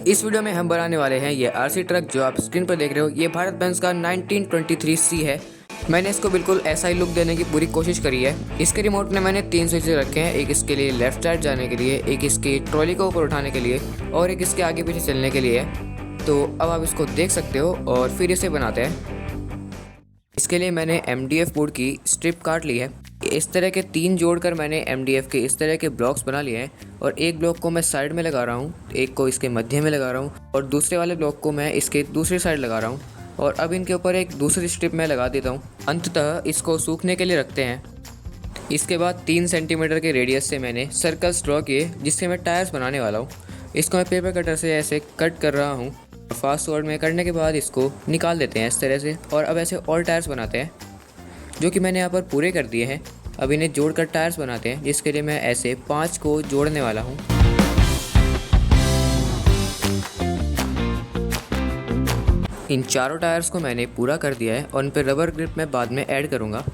इस वीडियो में हम बनाने वाले हैं ये आरसी ट्रक जो आप स्क्रीन पर देख रहे हो। ये भारत बेंज का 1923C है। मैंने इसको बिल्कुल ऐसा ही लुक देने की पूरी कोशिश करी है। इसके रिमोट में मैंने 3 स्विचेस रखे हैं, एक इसके लिए लेफ्ट साइड जाने के लिए, एक इसकी ट्रॉली को ऊपर उठाने के लिए और एक इसके आगे पीछे चलने के लिए है। तो अब आप इसको देख सकते हो और फिर इसे बनाते हैं। इसके लिए मैंने MDF बोर्ड की स्ट्रिप काट ली है। इस तरह के 3 जोड़कर मैंने MDF के इस तरह के ब्लॉक्स बना लिए हैं और एक ब्लॉक को मैं साइड में लगा रहा हूँ, एक को इसके मध्य में लगा रहा हूँ और दूसरे वाले ब्लॉक को मैं इसके दूसरी साइड लगा रहा हूँ और अब इनके ऊपर एक दूसरी स्ट्रिप मैं लगा देता हूँ। अंततः इसको सूखने के लिए रखते हैं। इसके बाद 3 सेंटीमीटर के रेडियस से मैंने सर्कल्स ड्रॉ किए जिससे मैं टायर्स बनाने वाला हूँ। इसको मैं पेपर कटर से ऐसे कट कर रहा हूँ। फास्ट फॉरवर्ड में करने के बाद इसको निकाल देते हैं इस तरह से और अब ऐसे और टायर्स बनाते हैं जो कि मैंने यहाँ पर पूरे कर दिए हैं। अब इन्हें जोड़कर टायर्स बनाते हैं जिसके लिए मैं ऐसे 5 को जोड़ने वाला हूँ। इन चारों टायर्स को मैंने पूरा कर दिया है और उन पर रबर ग्रिप मैं बाद में ऐड करूँगा।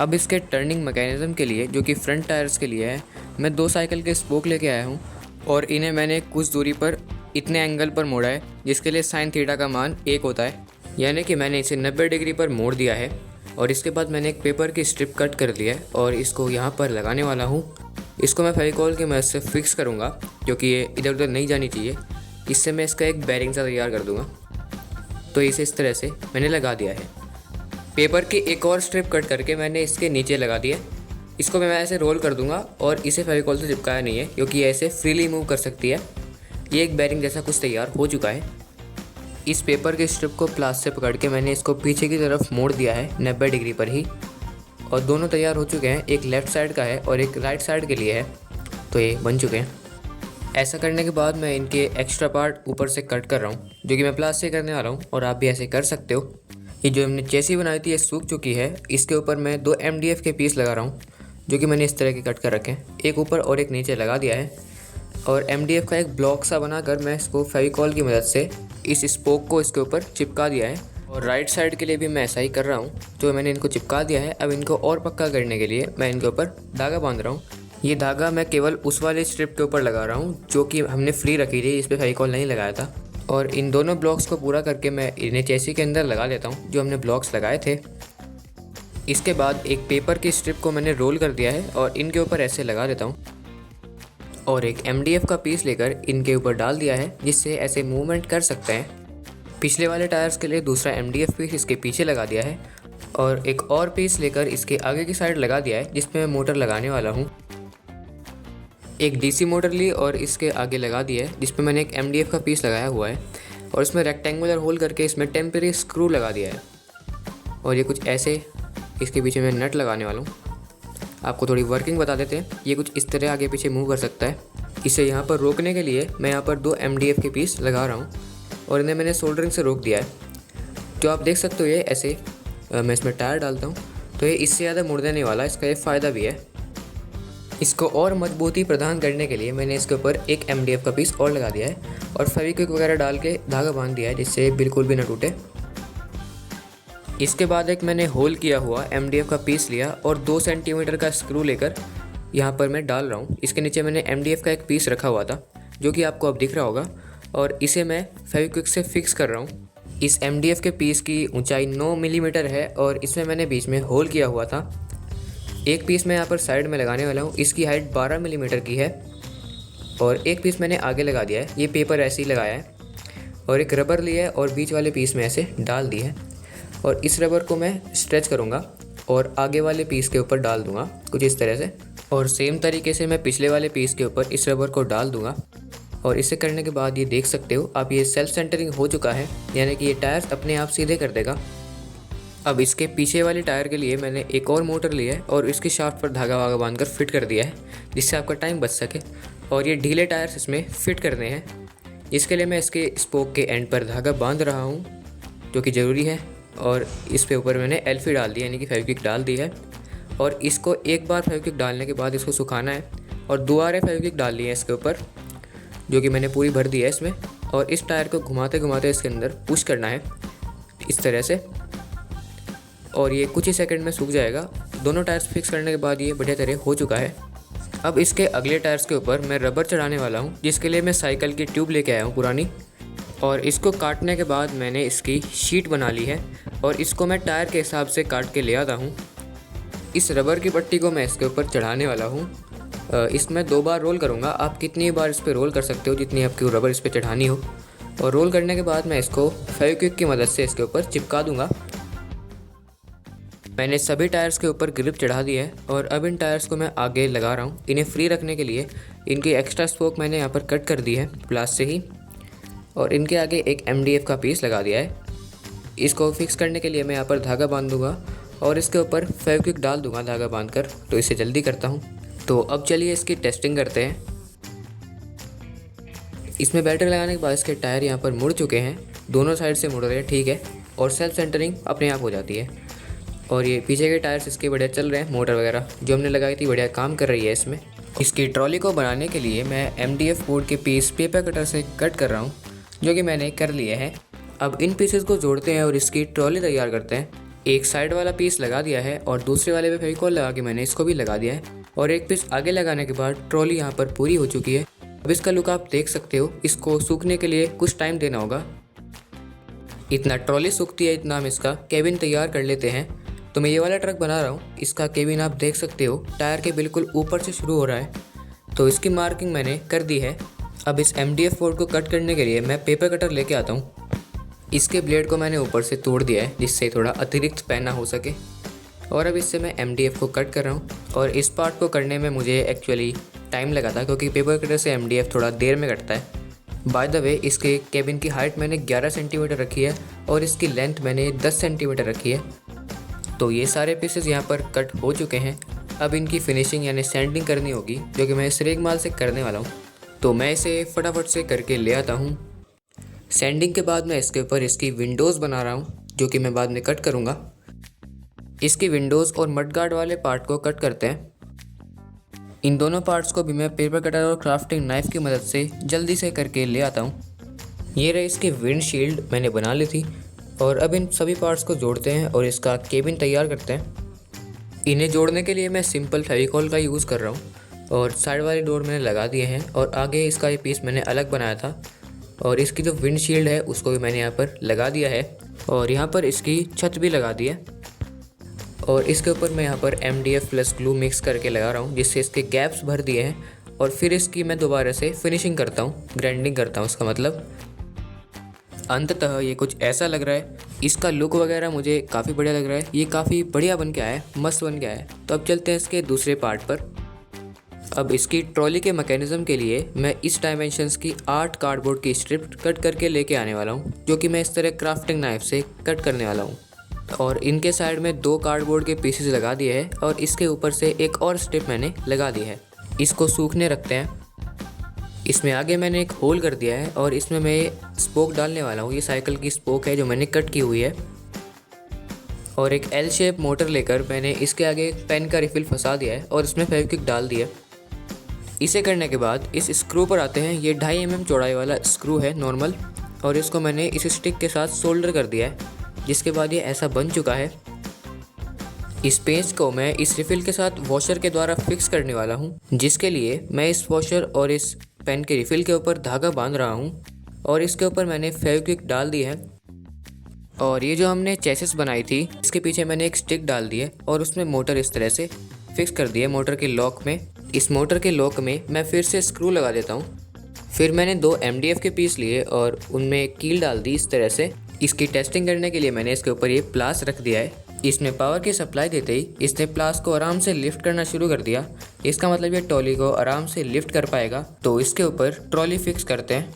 अब इसके टर्निंग मैकेनिज्म के लिए जो कि फ्रंट टायर्स के लिए है, मैं 2 साइकिल के स्पोक लेके आया हूँ और इन्हें मैंने कुछ दूरी पर इतने एंगल पर मोड़ा है जिसके लिए साइन थीटा का मान 1 होता है, यानी कि मैंने इसे 90 डिग्री पर मोड़ दिया है। और इसके बाद मैंने एक पेपर की स्ट्रिप कट कर ली है और इसको यहाँ पर लगाने वाला हूँ। इसको मैं फेविकॉल की मदद से फिक्स करूँगा क्योंकि ये इधर उधर नहीं जानी चाहिए। इससे मैं इसका एक बैरिंग सा तैयार कर दूँगा। तो इसे इस तरह से मैंने लगा दिया है। पेपर की एक और स्ट्रिप कट करके मैंने इसके नीचे लगा दिया। इसको मैं ऐसे रोल कर दूँगा और इसे फेविकॉल से चिपकाया नहीं है क्योंकि ये ऐसे फ्रीली मूव कर सकती है। ये एक बैरिंग जैसा कुछ तैयार हो चुका है। इस पेपर के स्ट्रिप को प्लास से पकड़ के मैंने इसको पीछे की तरफ मोड़ दिया है 90 डिग्री पर ही और दोनों तैयार हो चुके हैं। एक लेफ़्ट साइड का है और एक राइट साइड के लिए है, तो ये बन चुके हैं। ऐसा करने के बाद मैं इनके एक्स्ट्रा पार्ट ऊपर से कट कर रहा हूँ जो कि मैं प्लास से करने वाला हूँ और आप भी ऐसे कर सकते हो। ये जो हमने चेसी बनाई थी ये सूख चुकी है। इसके ऊपर मैं 2 MDF के पीस लगा रहा हूँ जो कि मैंने इस तरह के कट कर रखे हैं, एक ऊपर और एक नीचे लगा दिया है। और MDF का एक ब्लॉक सा बनाकर मैं इसको फेविकॉल की मदद से इस स्पोक को इसके ऊपर चिपका दिया है। और राइट साइड के लिए भी मैं ऐसा ही कर रहा हूँ। जो मैंने इनको चिपका दिया है, अब इनको और पक्का करने के लिए मैं इनके ऊपर धागा बांध रहा हूँ। ये धागा मैं केवल उस वाले स्ट्रिप के ऊपर लगा रहा हूँ जो कि हमने फ्री रखी थी, इस पर फेविकॉल नहीं लगाया था। और इन दोनों ब्लॉक्स को पूरा करके मैं इन्हें चेसी के अंदर लगा लेता हूँ जो हमने ब्लॉक्स लगाए थे। इसके बाद एक पेपर की स्ट्रिप को मैंने रोल कर दिया है और इनके ऊपर ऐसे लगा देता हूँ और एक MDF का पीस लेकर इनके ऊपर डाल दिया है जिससे ऐसे मूवमेंट कर सकते हैं। पिछले वाले टायर्स के लिए दूसरा MDF पीस इसके पीछे लगा दिया है और एक और पीस लेकर इसके आगे की साइड लगा दिया है जिसमें मैं मोटर लगाने वाला हूँ। एक DC मोटर ली और इसके आगे लगा दिया है जिसमें मैंने एक MDF का पीस लगाया हुआ है और इसमें रेक्टेंगुलर होल करके इसमें टेम्परेरी स्क्रू लगा दिया है। और ये कुछ ऐसे इसके पीछे मैं नट लगाने वाला हूँ। आपको थोड़ी वर्किंग बता देते हैं। ये कुछ इस तरह आगे पीछे मूव कर सकता है। इसे यहाँ पर रोकने के लिए मैं यहाँ पर 2 MDF के पीस लगा रहा हूँ और इन्हें मैंने सोल्डरिंग से रोक दिया है। जो आप देख सकते हो ये ऐसे मैं इसमें टायर डालता हूँ तो ये इससे ज़्यादा मुड़ने नहीं वाला, इसका ये फ़ायदा भी है। इसको और मजबूती प्रदान करने के लिए मैंने इसके ऊपर एक MDF का पीस और लगा दिया है और फेविक्विक वगैरह डाल के धागा बांध दिया है जिससे बिल्कुल भी ना टूटे। इसके बाद एक मैंने होल किया हुआ MDF का पीस लिया और 2 सेंटीमीटर का स्क्रू लेकर यहाँ पर मैं डाल रहा हूँ। इसके नीचे मैंने MDF का एक पीस रखा हुआ था जो कि आपको अब दिख रहा होगा और इसे मैं फेविक्विक से फिक्स कर रहा हूँ। इस MDF के पीस की ऊंचाई 9 मिलीमीटर है और इसमें मैंने बीच में होल किया हुआ था। एक पीस मैं यहाँ पर साइड में लगाने वाला हूँ, इसकी हाइट 12 मिलीमीटर की है और एक पीस मैंने आगे लगा दिया है। ये पेपर ऐसे ही लगाया है और एक रबर लिया है और बीच वाले पीस में ऐसे डाल दी है और इस रबर को मैं स्ट्रेच करूँगा और आगे वाले पीस के ऊपर डाल दूँगा कुछ इस तरह से। और सेम तरीके से मैं पिछले वाले पीस के ऊपर इस रबर को डाल दूँगा और इसे करने के बाद ये देख सकते हो आप, ये सेल्फ सेंटरिंग हो चुका है, यानी कि ये टायर्स अपने आप सीधे कर देगा। अब इसके पीछे वाले टायर के लिए मैंने एक और मोटर लिया है और इसके शाफ्ट पर धागा वागा बांधकर फिट कर दिया है जिससे आपका टाइम बच सके। और ये ढीले टायर्स इसमें फिट करने हैं। इसके लिए मैं इसके स्पोक के एंड पर धागा बांध रहा हूँ जो कि ज़रूरी है और इस पे ऊपर मैंने एल्फी डाल दी यानी कि फेविक्विक डाल दी है। और इसको एक बार फेविक्विक डालने के बाद इसको सुखाना है और दोबारा फेविक्विक डाल ली है इसके ऊपर जो कि मैंने पूरी भर दी है इसमें। और इस टायर को घुमाते घुमाते इसके अंदर पुश करना है इस तरह से और ये कुछ ही सेकंड में सूख जाएगा। दोनों टायर्स फिक्स करने के बाद ये बढ़िया तरह हो चुका है। अब इसके अगले टायर्स के ऊपर मैं रबर चढ़ाने वाला हूँ, जिसके लिए मैं साइकिल की ट्यूब लेके आया हूँ पुरानी, और इसको काटने के बाद मैंने इसकी शीट बना ली है और इसको मैं टायर के हिसाब से काट के ले आता हूँ। इस रबर की पट्टी को मैं इसके ऊपर चढ़ाने वाला हूँ। इसमें 2 बार रोल करूँगा। आप कितनी बार इस पर रोल कर सकते हो जितनी आपकी रबर इस पर चढ़ानी हो। और रोल करने के बाद मैं इसको फेविक्विक की मदद से इसके ऊपर चिपका दूँगा। मैंने सभी टायर्स के ऊपर ग्रिप चढ़ा दी है और अब इन टायर्स को मैं आगे लगा रहा हूँ। इन्हें फ्री रखने के लिए इनकी एक्स्ट्रा स्पोक मैंने यहाँ पर कट कर दी है प्लास से ही, और इनके आगे एक MDF का पीस लगा दिया है। इसको फिक्स करने के लिए मैं यहाँ पर धागा बांध दूँगा और इसके ऊपर फेविक्विक डाल दूँगा धागा बांधकर। तो इसे जल्दी करता हूँ। तो अब चलिए इसकी टेस्टिंग करते हैं। इसमें बैटरी लगाने के बाद इसके टायर यहाँ पर मुड़ चुके हैं, दोनों साइड से मुड़ रहे हैं, ठीक है, और सेल्फ सेंटरिंग अपने आप हो जाती है। और ये पीछे के टायर्स इसके बढ़िया चल रहे हैं, मोटर वगैरह जो हमने लगाई थी बढ़िया काम कर रही है इसमें। इसकी ट्रॉली को बनाने के लिए मैं MDF बोर्ड के पीस पेपर कटर से कट कर रहा हूँ, जो कि मैंने कर लिए हैं। अब इन पीसेस को जोड़ते हैं और इसकी ट्रॉली तैयार करते हैं। एक साइड वाला पीस लगा दिया है और दूसरे वाले पे फेविकॉल लगा के मैंने इसको भी लगा दिया है, और एक पीस आगे लगाने के बाद ट्रॉली यहाँ पर पूरी हो चुकी है। अब इसका लुक आप देख सकते हो। इसको सूखने के लिए कुछ टाइम देना होगा। इतना ट्रॉली सूखती है इतना हम इसका केबिन तैयार कर लेते हैं। तो मैं ये वाला ट्रक बना रहा हूँ, इसका केबिन आप देख सकते हो टायर के बिल्कुल ऊपर से शुरू हो रहा है। तो इसकी मार्किंग मैंने कर दी है। अब इस MDF बोर्ड को कट करने के लिए मैं पेपर कटर लेके आता हूँ। इसके ब्लेड को मैंने ऊपर से तोड़ दिया है जिससे थोड़ा अतिरिक्त पैना हो सके, और अब इससे मैं MDF को कट कर रहा हूँ। और इस पार्ट को करने में मुझे एक्चुअली टाइम लगा था क्योंकि पेपर कटर से MDF थोड़ा देर में कटता है। बाय द वे, इसके केबिन की हाइट मैंने 11 सेंटीमीटर रखी है और इसकी लेंथ मैंने 10 सेंटीमीटर रखी है। तो ये सारे पीसेस यहाँ पर कट हो चुके हैं। अब इनकी फिनिशिंग यानी सैंडिंग करनी होगी, जो कि मैं इस रेगमाल से करने वाला हूँ। तो मैं इसे फटाफट से करके ले आता हूँ। सैंडिंग के बाद मैं इसके ऊपर इसकी विंडोज़ बना रहा हूँ, जो कि मैं बाद में कट करूँगा। इसकी विंडोज़ और मडगार्ड वाले पार्ट को कट करते हैं। इन दोनों पार्ट्स को भी मैं पेपर कटर और क्राफ्टिंग नाइफ़ की मदद से जल्दी से करके ले आता हूँ। ये रही इसकी विंडशील्ड, मैंने बना ली थी। और अब इन सभी पार्ट्स को जोड़ते हैं और इसका केबिन तैयार करते हैं। इन्हें जोड़ने के लिए मैं सिंपल फेविकॉल का यूज़ कर रहा हूँ, और साइड वाले डोर मैंने लगा दिए हैं, और आगे इसका ये पीस मैंने अलग बनाया था। और इसकी जो विंडशील्ड है उसको भी मैंने यहाँ पर लगा दिया है, और यहाँ पर इसकी छत भी लगा दी है। और इसके ऊपर मैं यहाँ पर MDF प्लस ग्लू मिक्स करके लगा रहा हूँ, जिससे इसके गैप्स भर दिए हैं। और फिर इसकी मैं दोबारा से फिनिशिंग करता हूँ, ग्राइंडिंग करता हूँ इसका मतलब। अंततः ये कुछ ऐसा लग रहा है। इसका लुक वगैरह मुझे काफ़ी बढ़िया लग रहा है। ये काफ़ी बढ़िया बन के आया है, मस्त बन के आया है। तो अब चलते हैं इसके दूसरे पार्ट पर। अब इसकी ट्रॉली के मैकेनिज़्म के लिए मैं इस डायमेंशंस की 8 कार्डबोर्ड की स्ट्रिप कट करके लेके आने वाला हूँ, जो कि मैं इस तरह क्राफ्टिंग नाइफ से कट करने वाला हूँ। और इनके साइड में 2 कार्डबोर्ड के पीसेस लगा दिए हैं, और इसके ऊपर से एक और स्ट्रिप मैंने लगा दी है। इसको सूखने रखते हैं। इसमें आगे मैंने एक होल कर दिया है और इसमें मैं स्पोक डालने वाला हूँ। ये साइकिल की स्पोक है जो मैंने कट की हुई है। और एक L शेप मोटर लेकर मैंने इसके आगे पेन का रिफिल फंसा दिया है और इसमें फेविक्विक डाल दिया। इसे करने के बाद इस स्क्रू पर आते हैं। ये 2.5 mm चौड़ाई वाला स्क्रू है नॉर्मल, और इसको मैंने इस स्टिक के साथ सोल्डर कर दिया है, जिसके बाद ये ऐसा बन चुका है। इस पेंच को मैं इस रिफिल के साथ वॉशर के द्वारा फिक्स करने वाला हूँ, जिसके लिए मैं इस वॉशर और इस पेन के रिफिल के ऊपर धागा बांध रहा हूँ, और इसके ऊपर मैंने फेविक्विक डाल दी है। और ये जो हमने चेसिस बनाई थी, इसके पीछे मैंने एक स्टिक डाल दी है और उसमें मोटर इस तरह से फिक्स कर दी है मोटर के लॉक में। इस मोटर के लॉक में मैं फिर से स्क्रू लगा देता हूँ। फिर मैंने 2 MDF के पीस लिए और उनमें कील डाल दी इस तरह से। इसकी टेस्टिंग करने के लिए मैंने इसके ऊपर ये प्लास रख दिया है। इसमें पावर की सप्लाई देते ही इसने प्लास को आराम से लिफ्ट करना शुरू कर दिया। इसका मतलब ये ट्रॉली को आराम से लिफ्ट कर पाएगा। तो इसके ऊपर ट्रॉली फिक्स करते हैं,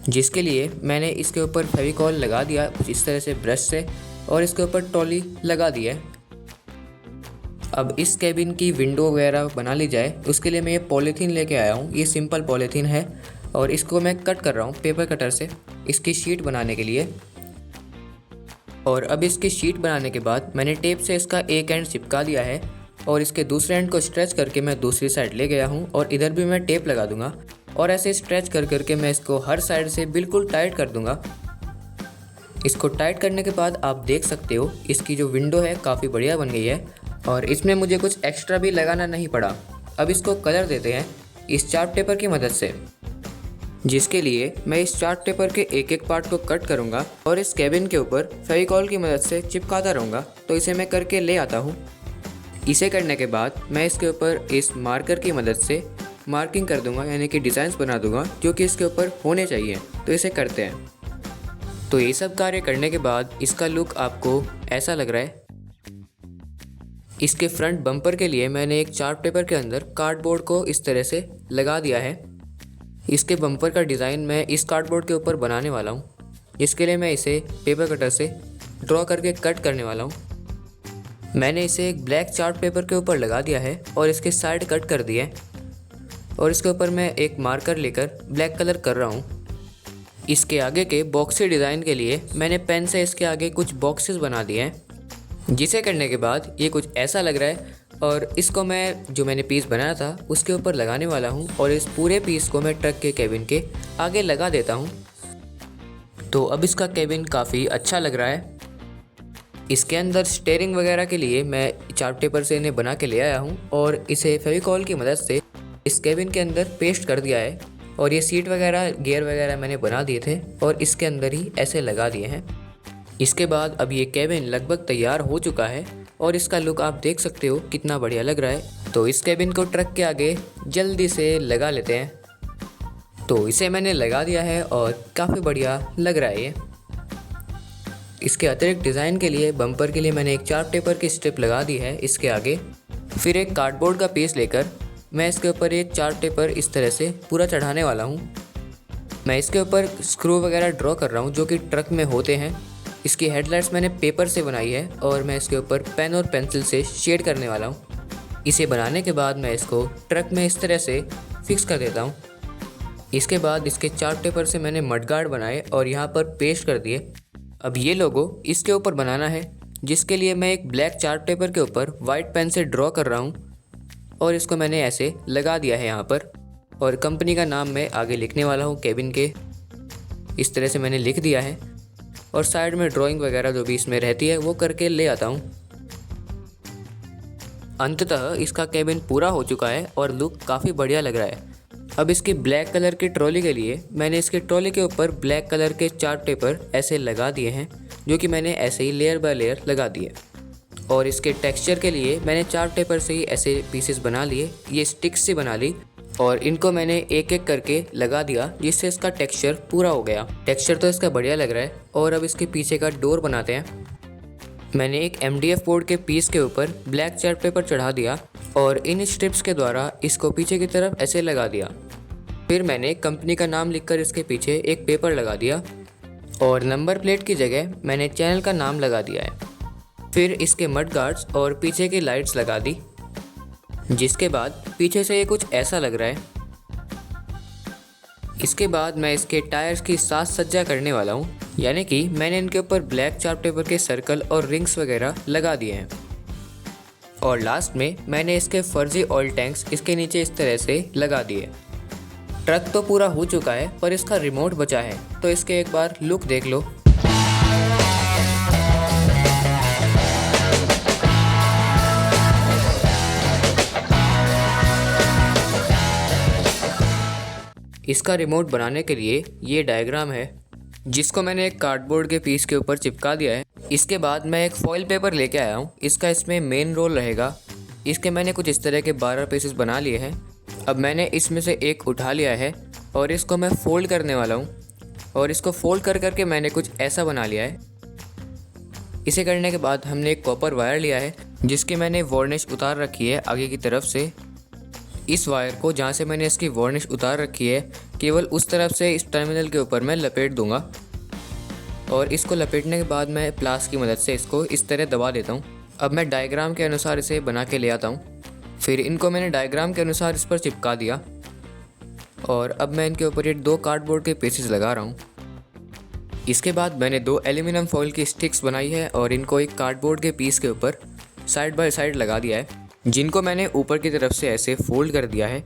जिसके लिए मैंने इसके ऊपर फेविकॉल लगा दिया कुछ इस तरह से ब्रश से, और इसके ऊपर ट्रॉली लगा दी है। अब इस केबिन की विंडो वगैरह बना ली जाए, उसके लिए मैं ये पॉलीथीन लेके आया हूँ। ये सिंपल पॉलीथीन है और इसको मैं कट कर रहा हूँ पेपर कटर से इसकी शीट बनाने के लिए। और अब इसकी शीट बनाने के बाद मैंने टेप से इसका एक एंड चिपका दिया है, और इसके दूसरे एंड को स्ट्रेच करके मैं दूसरी साइड ले गया हूँ, और इधर भी मैं टेप लगा दूंगा। और ऐसे स्ट्रेच कर करके मैं इसको हर साइड से बिल्कुल टाइट कर दूंगा। इसको टाइट करने के बाद आप देख सकते हो इसकी जो विंडो है काफ़ी बढ़िया बन गई है, और इसमें मुझे कुछ एक्स्ट्रा भी लगाना नहीं पड़ा। अब इसको कलर देते हैं इस चार्ट पेपर की मदद से, जिसके लिए मैं इस चार्ट पेपर के एक एक पार्ट को कट करूँगा और इस केबिन के ऊपर फेविकॉल की मदद से चिपकाता रहूँगा। तो इसे मैं करके ले आता हूँ। इसे करने के बाद मैं इसके ऊपर इस मार्कर की मदद से मार्किंग कर दूंगा, यानी कि डिज़ाइंस बना दूंगा जो कि इसके ऊपर होने चाहिए। तो इसे करते हैं। तो ये सब कार्य करने के बाद इसका लुक आपको ऐसा लग रहा है। इसके फ्रंट बम्पर के लिए मैंने एक चार्ट पेपर के अंदर कार्डबोर्ड को इस तरह से लगा दिया है। इसके बम्पर का डिज़ाइन मैं इस कार्डबोर्ड के ऊपर बनाने वाला हूँ। इसके लिए मैं इसे पेपर कटर से ड्रॉ करके कट करने वाला हूँ। मैंने इसे एक ब्लैक चार्ट पेपर के ऊपर लगा दिया है और इसके साइड कट कर दिए हैं और इसके ऊपर मैं एक मार्कर लेकर ब्लैक कलर कर रहा हूँ। इसके आगे के बॉक्सी डिज़ाइन के लिए मैंने पेन से इसके आगे कुछ बॉक्सेस बना दिए हैं, जिसे करने के बाद ये कुछ ऐसा लग रहा है। और इसको मैं जो मैंने पीस बनाया था उसके ऊपर लगाने वाला हूँ और इस पूरे पीस को मैं ट्रक के केबिन के आगे लगा देता हूँ। तो अब इसका केबिन काफ़ी अच्छा लग रहा है। इसके अंदर स्टीयरिंग वगैरह के लिए मैं चार्ट पेपर से इन्हें बना के ले आया हूँ और इसे फेविकॉल की मदद से इस केबिन के अंदर पेस्ट कर दिया है। और ये सीट वगैरह गियर वगैरह मैंने बना दिए थे और इसके अंदर ही ऐसे लगा दिए हैं। इसके बाद अब ये केबिन लगभग तैयार हो चुका है और इसका लुक आप देख सकते हो कितना बढ़िया लग रहा है। तो इस केबिन को ट्रक के आगे जल्दी से लगा लेते हैं। तो इसे मैंने लगा दिया है और काफ़ी बढ़िया लग रहा है ये। इसके अतिरिक्त डिज़ाइन के लिए बम्पर के लिए मैंने एक चार्ट पेपर की स्ट्रिप लगा दी है इसके आगे। फिर एक कार्डबोर्ड का पीस लेकर मैं इसके ऊपर एक चार्ट पेपर इस तरह से पूरा चढ़ाने वाला हूँ। मैं इसके ऊपर स्क्रू वगैरह ड्रॉ कर रहा हूँ जो कि ट्रक में होते हैं। इसकी हेडलाइट्स मैंने पेपर से बनाई है और मैं इसके ऊपर पेन और पेंसिल से शेड करने वाला हूँ। इसे बनाने के बाद मैं इसको ट्रक में इस तरह से फिक्स कर देता हूँ। इसके बाद इसके चार्ट पेपर से मैंने मडगार्ड बनाए और यहाँ पर पेस्ट कर दिए। अब ये लोगो इसके ऊपर बनाना है, जिसके लिए मैं एक ब्लैक चार्ट पेपर के ऊपर वाइट पेन से ड्रॉ कर रहा हूँ और इसको मैंने ऐसे लगा दिया है यहाँ पर। और कंपनी का नाम मैं आगे लिखने वाला हूँ केबिन के, इस तरह से मैंने लिख दिया है। और साइड में ड्राइंग वगैरह जो भी इसमें रहती है वो करके ले आता हूँ। अंततः इसका केबिन पूरा हो चुका है और लुक काफ़ी बढ़िया लग रहा है। अब इसकी ब्लैक कलर की ट्रॉली के लिए मैंने इसके ट्रॉली के ऊपर ब्लैक कलर के चार्ट पेपर ऐसे लगा दिए हैं, जो कि मैंने ऐसे ही लेयर बाय लेयर लगा दिए। और इसके टेक्सचर के लिए मैंने चार्ट पेपर से ही ऐसे पीसेस बना लिए, ये स्टिक्स से बना ली और इनको मैंने एक एक करके लगा दिया, जिससे इसका टेक्सचर पूरा हो गया। टेक्सचर तो इसका बढ़िया लग रहा है। और अब इसके पीछे का डोर बनाते हैं। मैंने एक MDF बोर्ड के पीस के ऊपर ब्लैक चार्ट पेपर चढ़ा दिया और इन स्ट्रिप्स के द्वारा इसको पीछे की तरफ ऐसे लगा दिया। फिर मैंने कंपनी का नाम लिखकर इसके पीछे एक पेपर लगा दिया और नंबर प्लेट की जगह मैंने चैनल का नाम लगा दिया है। फिर इसके मड गार्ड्स और पीछे की लाइट्स लगा दी, जिसके बाद पीछे से ये कुछ ऐसा लग रहा है। इसके बाद मैं इसके टायर्स की साज सज्जा करने वाला हूँ, यानी कि मैंने इनके ऊपर ब्लैक चार्ट पेपर के सर्कल और रिंग्स वगैरह लगा दिए हैं। और लास्ट में मैंने इसके फर्जी ऑयल टैंक्स इसके नीचे इस तरह से लगा दिए। ट्रक तो पूरा हो चुका है पर इसका रिमोट बचा है, तो इसके एक बार लुक देख लो। इसका रिमोट बनाने के लिए ये डायग्राम है, जिसको मैंने एक कार्डबोर्ड के पीस के ऊपर चिपका दिया है। इसके बाद मैं एक फॉइल पेपर लेके आया हूँ, इसका इसमें मेन रोल रहेगा। इसके मैंने कुछ इस तरह के 12 पीसेस बना लिए हैं। अब मैंने इसमें से एक उठा लिया है और इसको मैं फोल्ड करने वाला हूँ और इसको फोल्ड कर करके मैंने कुछ ऐसा बना लिया है। इसे करने के बाद हमने एक कॉपर वायर लिया है, जिसकी मैंने वार्निश उतार रखी है आगे की तरफ से। इस वायर को जहाँ से मैंने इसकी वार्निश उतार रखी है, केवल उस तरफ से इस टर्मिनल के ऊपर मैं लपेट दूंगा। और इसको लपेटने के बाद मैं प्लास की मदद से इसको इस तरह दबा देता हूँ। अब मैं डायग्राम के अनुसार इसे बना के ले आता हूँ। फिर इनको मैंने डायग्राम के अनुसार इस पर चिपका दिया और अब मैं इनके ऊपर ये 2 कार्डबोर्ड के पीसेस लगा रहा हूँ। इसके बाद मैंने 2 एल्यूमिनियम फॉइल की स्टिक्स बनाई है और इनको एक कार्डबोर्ड के पीस के ऊपर साइड बाय साइड लगा दिया है, जिनको मैंने ऊपर की तरफ से ऐसे फोल्ड कर दिया है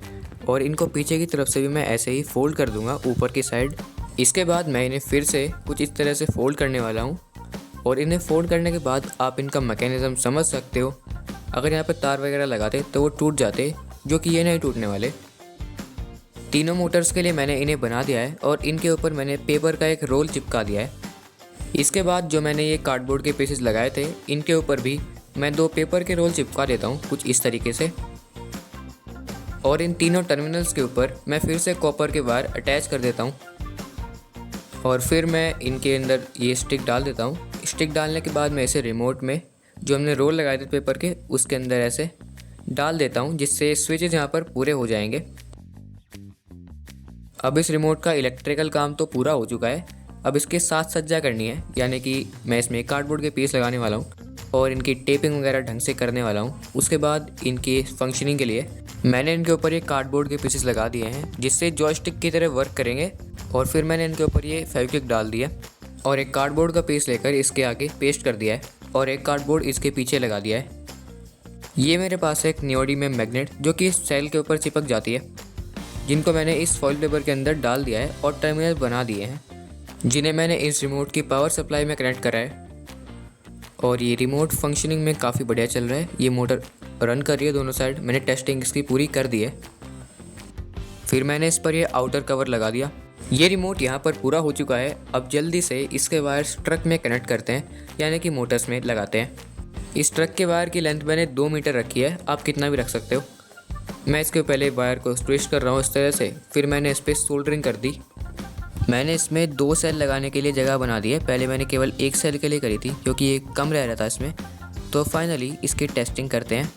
और इनको पीछे की तरफ से भी मैं ऐसे ही फोल्ड कर दूंगा ऊपर की साइड। इसके बाद मैं इन्हें फिर से कुछ इस तरह से फोल्ड करने वाला हूँ और इन्हें फोल्ड करने के बाद आप इनका मैकेनिज़्म समझ सकते हो। अगर यहाँ पर तार वगैरह लगाते तो वो टूट जाते, जो कि ये नहीं टूटने वाले। तीनों मोटर्स के लिए मैंने इन्हें बना दिया है और इनके ऊपर मैंने पेपर का एक रोल चिपका दिया है। इसके बाद जो मैंने ये कार्डबोर्ड के पीसेस लगाए थे इनके ऊपर भी मैं 2 पेपर के रोल चिपका देता हूँ कुछ इस तरीके से। और इन तीनों टर्मिनल्स के ऊपर मैं फिर से कॉपर के वायर अटैच कर देता हूँ और फिर मैं इनके अंदर ये स्टिक डाल देता हूँ। स्टिक डालने के बाद मैं इसे रिमोट में जो हमने रोल लगाए थे पेपर के उसके अंदर ऐसे डाल देता हूँ, जिससे स्विचेस यहाँ पर पूरे हो जाएंगे। अब इस रिमोट का इलेक्ट्रिकल काम तो पूरा हो चुका है। अब इसके साथ सज्जा करनी है, यानी कि मैं इसमें कार्डबोर्ड के पीस लगाने वाला हूँ और इनकी टेपिंग वगैरह ढंग से करने वाला हूँ। उसके बाद इनकी फंक्शनिंग के लिए मैंने इनके ऊपर ये कार्डबोर्ड के पीसेस लगा दिए हैं जिससे जॉयस्टिक की तरह वर्क करेंगे। और फिर मैंने इनके ऊपर ये फेविक्विक डाल दिया और एक कार्डबोर्ड का पीस लेकर इसके आगे पेस्ट कर दिया है और एक कार्डबोर्ड इसके पीछे लगा दिया है। ये मेरे पास एक नियोडिमियम मैग्नेट जो कि इस सेल के ऊपर चिपक जाती है, जिनको मैंने इस फॉइल पेपर के अंदर डाल दिया है और टर्मिनल बना दिए हैं, जिन्हें मैंने इस रिमोट की पावर सप्लाई में कनेक्ट करा है। और ये रिमोट फंक्शनिंग में काफ़ी बढ़िया चल रहा है। ये मोटर रन कर रही है दोनों साइड। मैंने टेस्टिंग इसकी पूरी कर दी है। फिर मैंने इस पर ये आउटर कवर लगा दिया। ये रिमोट यहाँ पर पूरा हो चुका है। अब जल्दी से इसके वायर्स ट्रक में कनेक्ट करते हैं, यानी कि मोटर्स में लगाते हैं। इस ट्रक के वायर की लेंथ मैंने 2 मीटर रखी है, आप कितना भी रख सकते हो। मैं इसके पहले वायर को ट्विस्ट कर रहा हूँ इस तरह से। फिर मैंने इस पर सोल्डरिंग कर दी। मैंने इसमें 2 सेल लगाने के लिए जगह बना दी है। पहले मैंने केवल 1 सेल के लिए करी थी क्योंकि ये कम रह रहा था इसमें। तो फाइनली इसकी टेस्टिंग करते हैं।